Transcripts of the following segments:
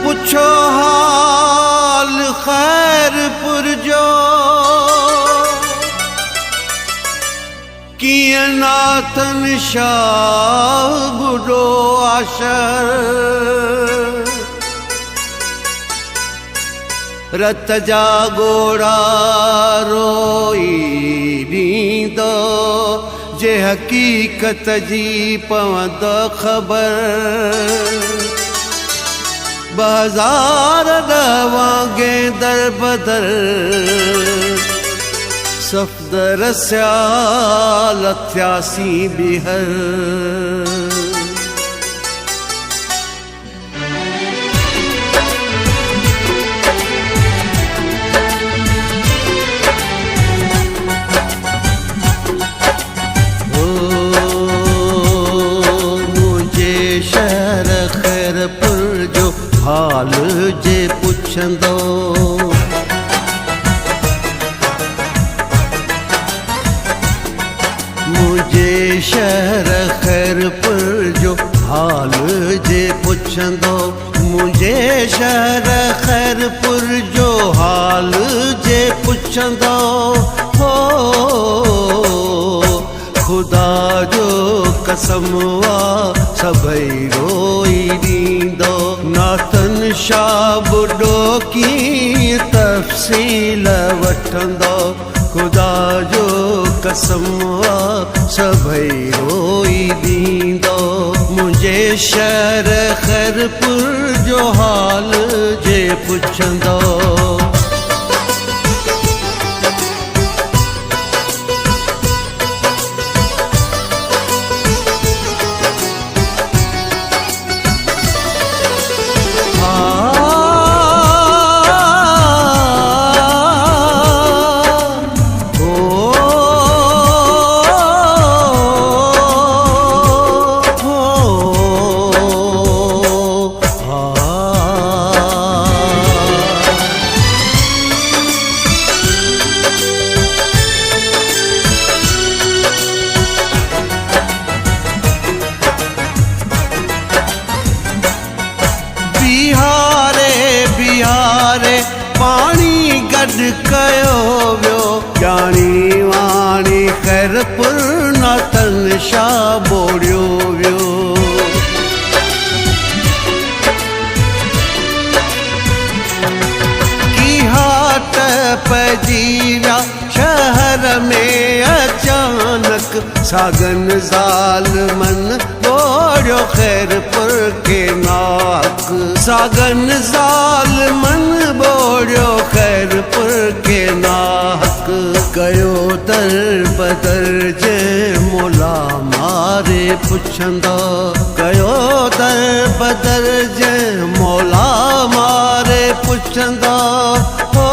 पुछो हाल खैरपुर जो किए नाथन शाह बुढ़ो आशर रत जा गोड़ा रोई ॾींदो जे हकीकत जी पवंदो ख़बर 2010 वांगे दर बदर सफ़दर स्याल 88 बिहर हाल जे पुछंदो मुझे शहर खैरपुर जो हाल जे पुछंदो मुझे शहर खैरपुर जो हाल जे पुछंदो हो खुदा जो कसम वा सभई रोई ॾींदो नाथन शाह बुढ़ो की तफ़सील वठंदो खुदा जो कसम वा सभई रोई ॾींदो मुझे शहर खैरपुर जो हाल जे पुछंदो बिहारे पानी गड कयो वियो ॼाणी वाणी खैरपुर नाथन शाह बोड़ियो वियो की हाट पइजी विया शहर में अचानक सागन ज़ालमन बोड़ियो खैरपुर के नाक सागन ज़ालमन बोड़ियो खैरपुर के नाक कयो दर बदर जे मोला मारे पुछंदो कयो दर बदर जे मोला मारे पुछंदो हो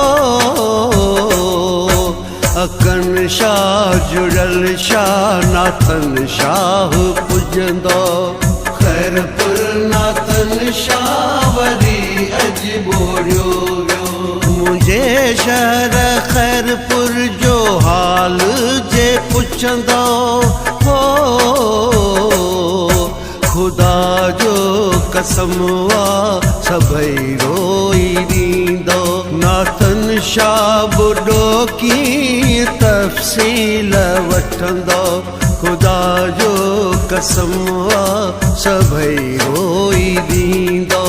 अकन शाह जुड़ल शाह नाथन शाह पुजंदो खैरपुर नाथन शाह वरी अज बोड़ियो वियो मुझे शहर खैरपुर जो हाल जे पुछंदो हो खुदा जो कसम वा सभई रोई ॾींदो नाथन शाह बुढ़ो की तफ़सील वठंदो खुदा जो कसम वा सभई रोई ॾींदो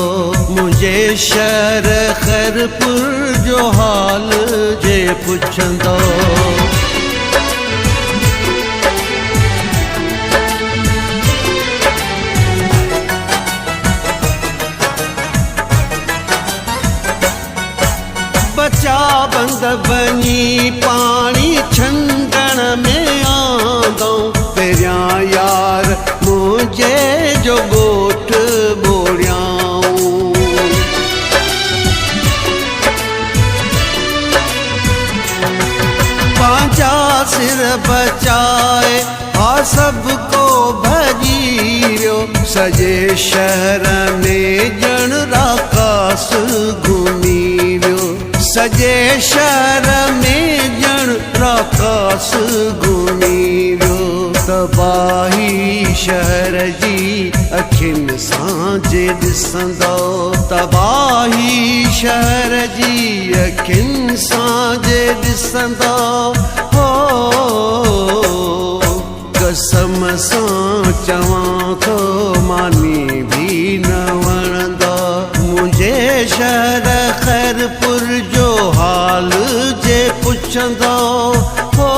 मुझे शहर खैरपुर जो हाल जे पुछंदो बचा बंद बनी पानी छंडण में आंदो तेरिया यार मुझे जो गोठ बोड़ियाऊं पांचा सिर बचाए आ सबको भजीरियो सजे शहर में जण राकास घूमी वियो सजे शहर में जण राकास घूमी वियो तबाही शहर जी अखियुनि सां जे ॾिसंदो तबाही शहर जी अखियुनि सां जे ॾिसंदो हो कसम सां चवां थो मानी बि न वणंदो मुंहिंजे शहर खैरपुर जो हाल जे पुछंदो हो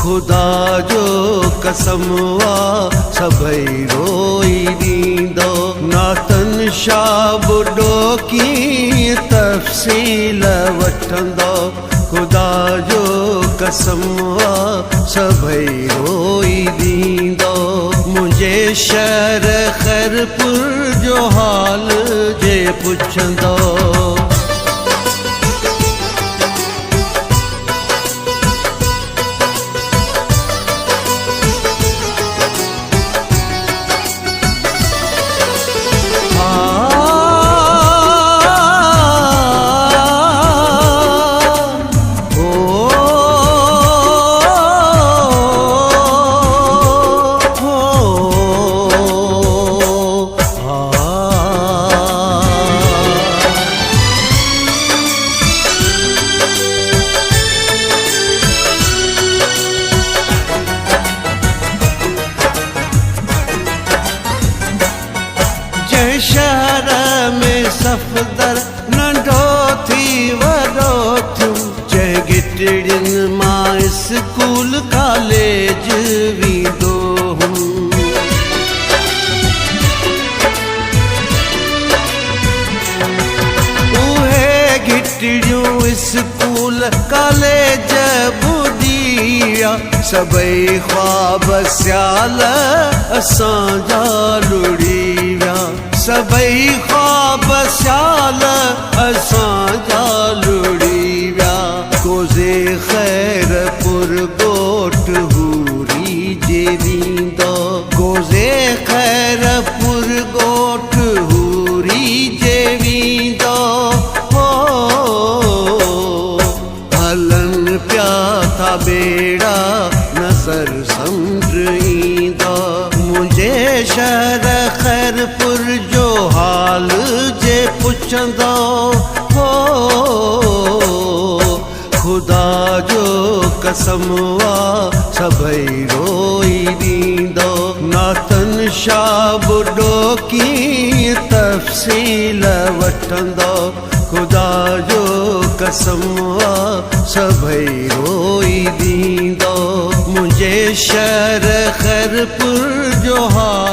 खुदा जो कसम वा सभई रोई ॾींदो नातन शाह बुॾो कीअं तफ़सील वठंदो खुदा जो कसम वा सभई रोई ॾींदो मुंहिंजे शहर खैरपुर जो हाल जे पुछंदो शहर में सफ़दर नंढो थी वॾो थियुम जंहिं गिटड़ियुनि मां स्कूल कॉलेज वेंदो हुम उहे गिटड़ियूं स्कूल कॉलेज बुॾी विया सभई ख्वाब सियाल असांजा लुड़ी विया सभई ख्वाब सियाल असांजा लुड़ी विया कोज़े खैरपुर ॻोठ हूरी जे वेंदो कोज़े खैरपुर ॻोठ हूरी जे वेंदो हो हलन पिया था बेड़ा नज़र समुंड ईंदो मुंहिंजे शहर खैरपुर जो हाल जे पुछंदो हो खुदा जो कसम वा सभई रोई ॾींदो नातन शाह बुॾो कीअं तफ़सील वठंदो खुदा जो कसम वा सभई रोई ॾींदो मुंहिंजे शहर खैरपुर जो हाल